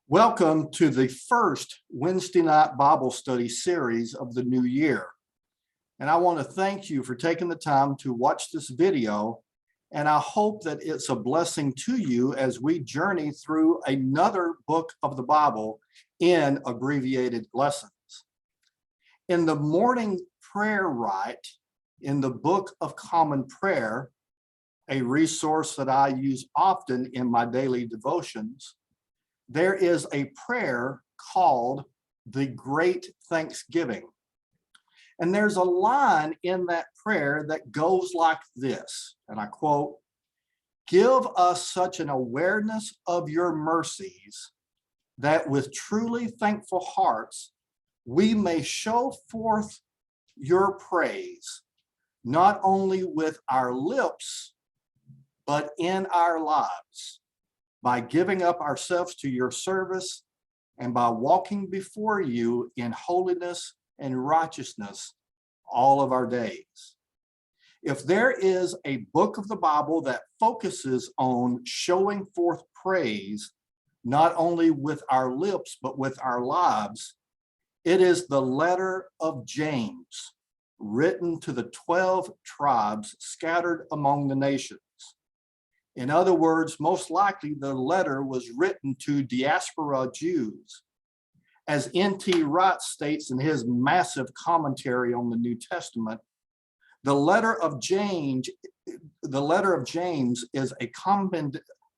Welcome to the first Wednesday night Bible study series of the new year. And I want to thank you for taking the time to watch this video. And I hope that it's a blessing to you as we journey through another book of the Bible in abbreviated lessons. In the morning prayer rite, in the Book of Common Prayer, a resource that I use often in my daily devotions, there is a prayer called the Great Thanksgiving. And there's a line in that prayer that goes like this, and I quote, "Give us such an awareness of your mercies that with truly thankful hearts, we may show forth your praise, not only with our lips, but in our lives, by giving up ourselves to your service and by walking before you in holiness and righteousness all of our days." If there is a book of the Bible that focuses on showing forth praise, not only with our lips, but with our lives, it is the letter of James, written to the 12 tribes scattered among the nations. In other words, most likely the letter was written to diaspora Jews. As N.T. Wright states in his massive commentary on the New Testament, the letter of James is a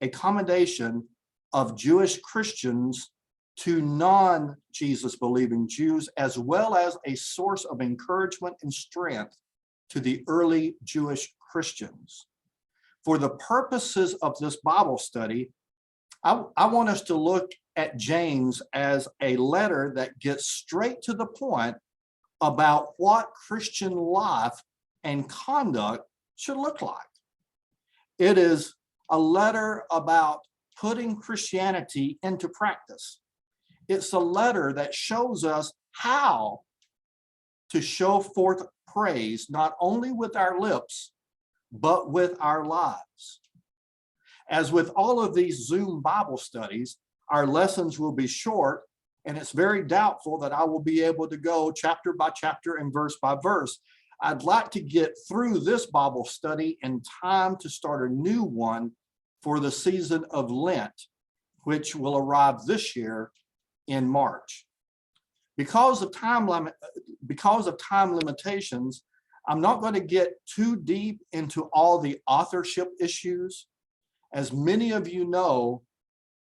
commendation of Jewish Christians to non-Jesus believing Jews, as well as a source of encouragement and strength to the early Jewish Christians. For the purposes of this Bible study, I want us to look at James as a letter that gets straight to the point about what Christian life and conduct should look like. It is a letter about putting Christianity into practice. It's a letter that shows us how to show forth praise, not only with our lips, but with our lives. As with all of these Zoom Bible studies, our lessons will be short, and it's very doubtful that I will be able to go chapter by chapter and verse by verse. I'd like to get through this Bible study in time to start a new one for the season of Lent, which will arrive this year in March. Because of time limitations, I'm not going to get too deep into all the authorship issues. As many of you know,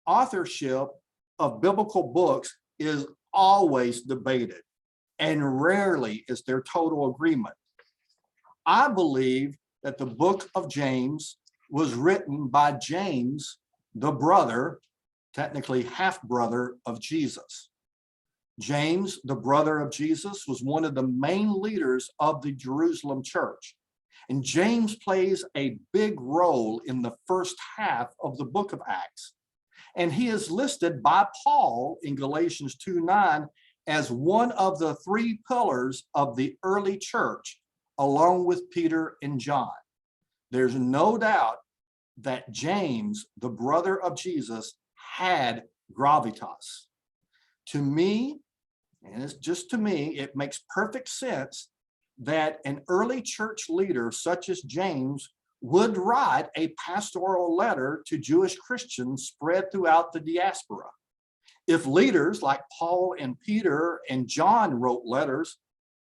authorship of biblical books is always debated, and rarely is there total agreement. I believe that the book of James was written by James, the brother, technically half-brother of Jesus. James, the brother of Jesus, was one of the main leaders of the Jerusalem church. And James plays a big role in the first half of the book of Acts. And he is listed by Paul in Galatians 2:9 as one of the three pillars of the early church, along with Peter and John. There's no doubt that James, the brother of Jesus, had gravitas. To me, and it's just to me, it makes perfect sense that an early church leader such as James would write a pastoral letter to Jewish Christians spread throughout the diaspora. If leaders like Paul and Peter and John wrote letters,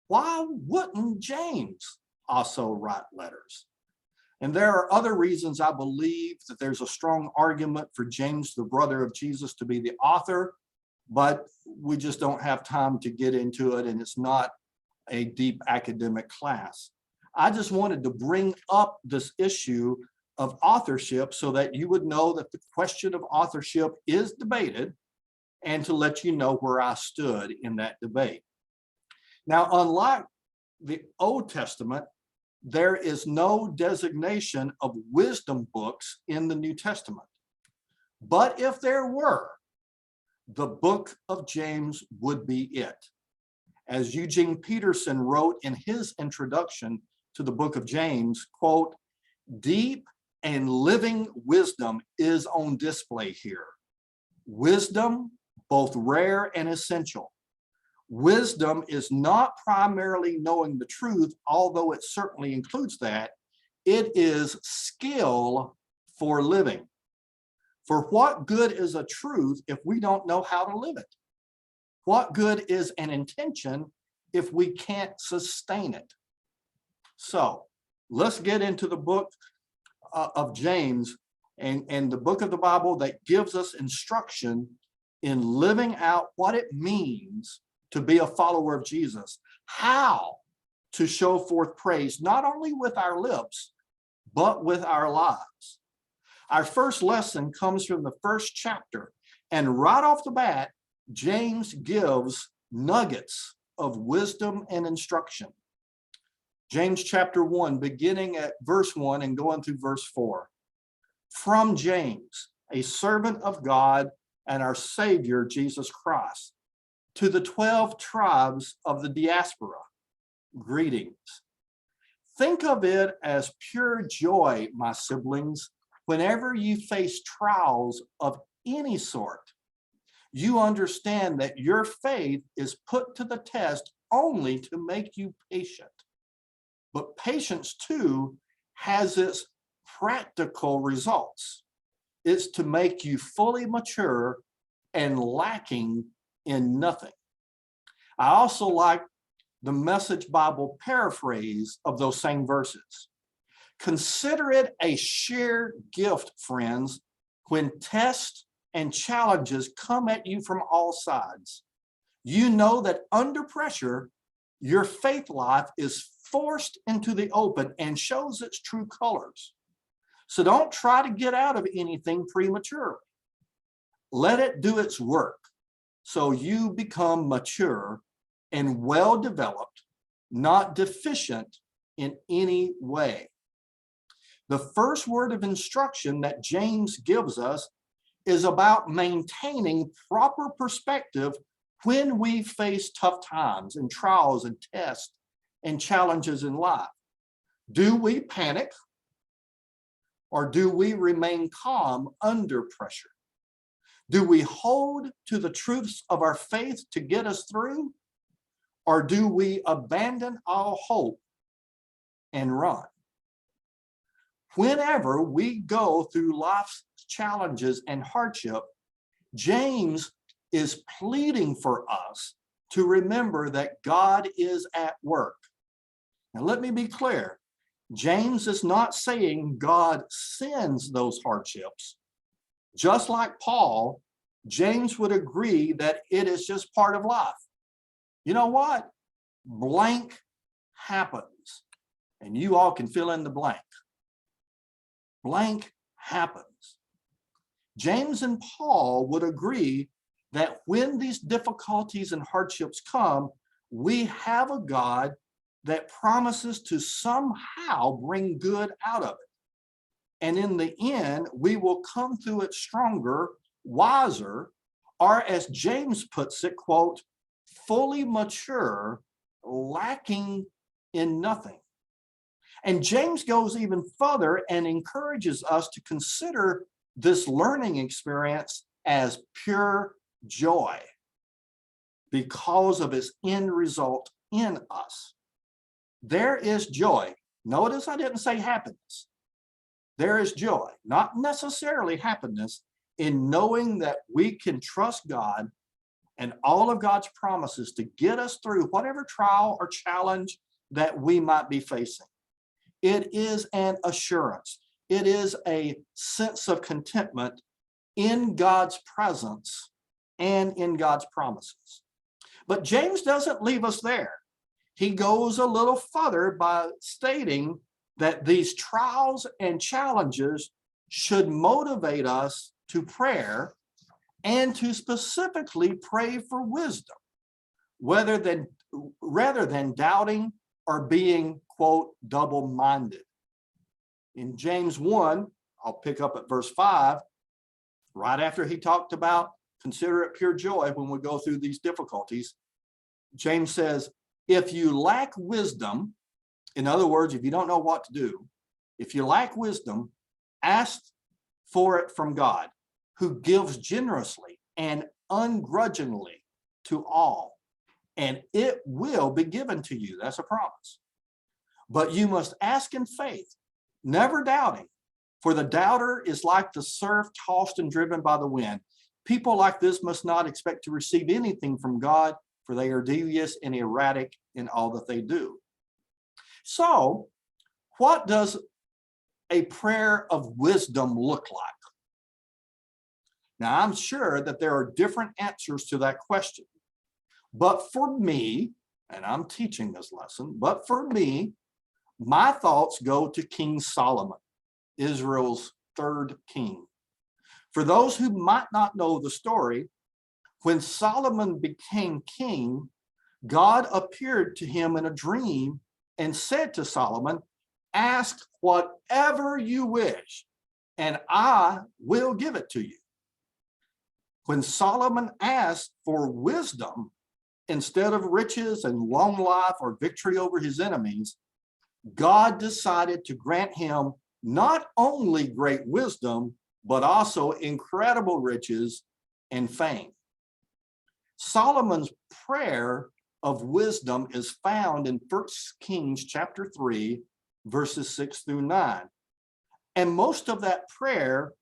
why wouldn't James also write letters? And there are other reasons I believe that there's a strong argument for James, the brother of Jesus, to be the author, but we just don't have time to get into it, and it's not a deep academic class. I just wanted to bring up this issue of authorship so that you would know that the question of authorship is debated, and to let you know where I stood in that debate. Now, unlike the Old Testament, there is no designation of wisdom books in the New Testament. But if there were, the book of James would be it. As Eugene Peterson wrote in his introduction to the book of James, quote, "Deep and living wisdom is on display here. Wisdom both rare and essential. Wisdom is not primarily knowing the truth, although it certainly includes that. It is skill for living. For what good is a truth if we don't know how to live it? What good is an intention if we can't sustain it? So let's get into the book of James and the book of the Bible that gives us instruction in living out what it means to be a follower of Jesus, how to show forth praise, not only with our lips, but with our lives. Our first lesson comes from the first chapter, and right off the bat, James gives nuggets of wisdom and instruction. James chapter 1, beginning at verse 1 and going through verse 4. From James, a servant of God and our Savior, Jesus Christ, to the 12 tribes of the diaspora, greetings. Think of it as pure joy, my siblings, whenever you face trials of any sort. You understand that your faith is put to the test only to make you patient. But patience, too, has its practical results. It's to make you fully mature and lacking in nothing. I also like the Message Bible paraphrase of those same verses. Consider it a sheer gift, friends, when tests and challenges come at you from all sides. You know that under pressure, your faith life is forced into the open and shows its true colors. So don't try to get out of anything prematurely. Let it do its work so you become mature and well-developed, not deficient in any way. The first word of instruction that James gives us is about maintaining proper perspective when we face tough times and trials and tests and challenges in life. Do we panic, or do we remain calm under pressure? Do we hold to the truths of our faith to get us through, or do we abandon all hope and run? Whenever we go through life's challenges and hardship, James is pleading for us to remember that God is at work. Now, let me be clear. James is not saying God sends those hardships. Just like Paul, James would agree that it is just part of life. You know what? Blank happens, and you all can fill in the blank. Blank happens. James and Paul would agree that when these difficulties and hardships come, we have a God that promises to somehow bring good out of it. And in the end, we will come through it stronger, wiser, or as James puts it, quote, fully mature, lacking in nothing. And James goes even further and encourages us to consider this learning experience as pure joy because of its end result in us. There is joy. Notice I didn't say happiness. There is joy, not necessarily happiness, in knowing that we can trust God and all of God's promises to get us through whatever trial or challenge that we might be facing. It is an assurance. It is a sense of contentment in God's presence and in God's promises. But James doesn't leave us there. He goes a little further by stating that these trials and challenges should motivate us to prayer and to specifically pray for wisdom, rather than doubting or being, quote, double-minded. In James 1, I'll pick up at verse 5, right after he talked about consider it pure joy when we go through these difficulties. James says, if you lack wisdom, in other words, if you don't know what to do, if you lack wisdom, ask for it from God, who gives generously and ungrudgingly to all, and it will be given to you. That's a promise. But you must ask in faith, never doubting, for the doubter is like the surf tossed and driven by the wind. People like this must not expect to receive anything from God, for they are devious and erratic in all that they do. So, what does a prayer of wisdom look like? Now, I'm sure that there are different answers to that question. But for me, and I'm teaching this lesson, but for me, my thoughts go to King Solomon, Israel's third king. For those who might not know the story, when Solomon became king, God appeared to him in a dream and said to Solomon, "Ask whatever you wish, and I will give it to you." When Solomon asked for wisdom instead of riches and long life or victory over his enemies, God decided to grant him not only great wisdom, but also incredible riches and fame. Solomon's prayer of wisdom is found in 1 Kings chapter 3, verses 6 through 9. And most of that prayer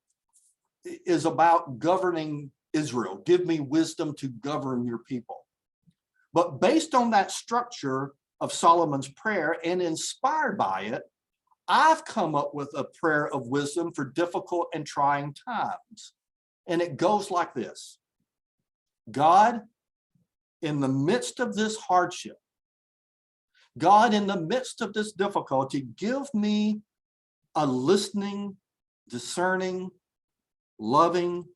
is about governing Israel. Give me wisdom to govern your people. But based on that structure of Solomon's prayer and inspired by it, I've come up with a prayer of wisdom for difficult and trying times. And it goes like this: God, in the midst of this hardship, God, in the midst of this difficulty, give me a listening, discerning, loving,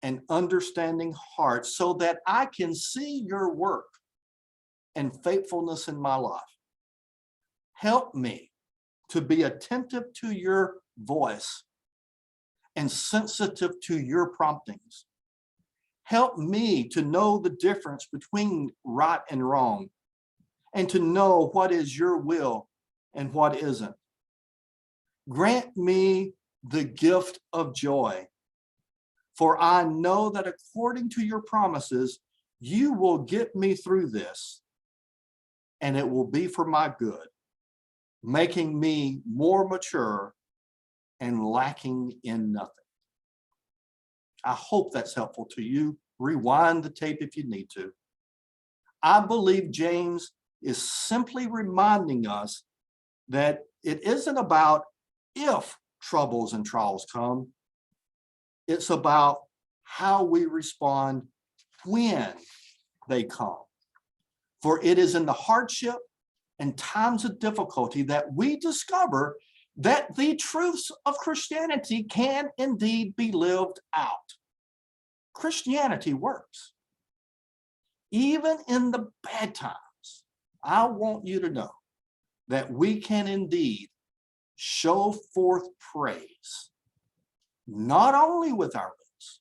and understanding heart so that I can see your work and faithfulness in my life. Help me to be attentive to your voice and sensitive to your promptings. Help me to know the difference between right and wrong, and to know what is your will and what isn't. Grant me the gift of joy, for I know that according to your promises, you will get me through this, and it will be for my good, making me more mature and lacking in nothing. I hope that's helpful to you. Rewind the tape if you need to. I believe James is simply reminding us that it isn't about if troubles and trials come. It's about how we respond when they come. For it is in the hardship and times of difficulty that we discover that the truths of Christianity can indeed be lived out. Christianity works. Even in the bad times, I want you to know that we can indeed show forth praise, not only with our lips,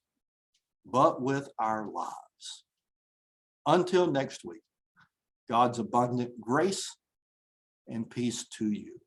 but with our lives. Until next week, God's abundant grace and peace to you.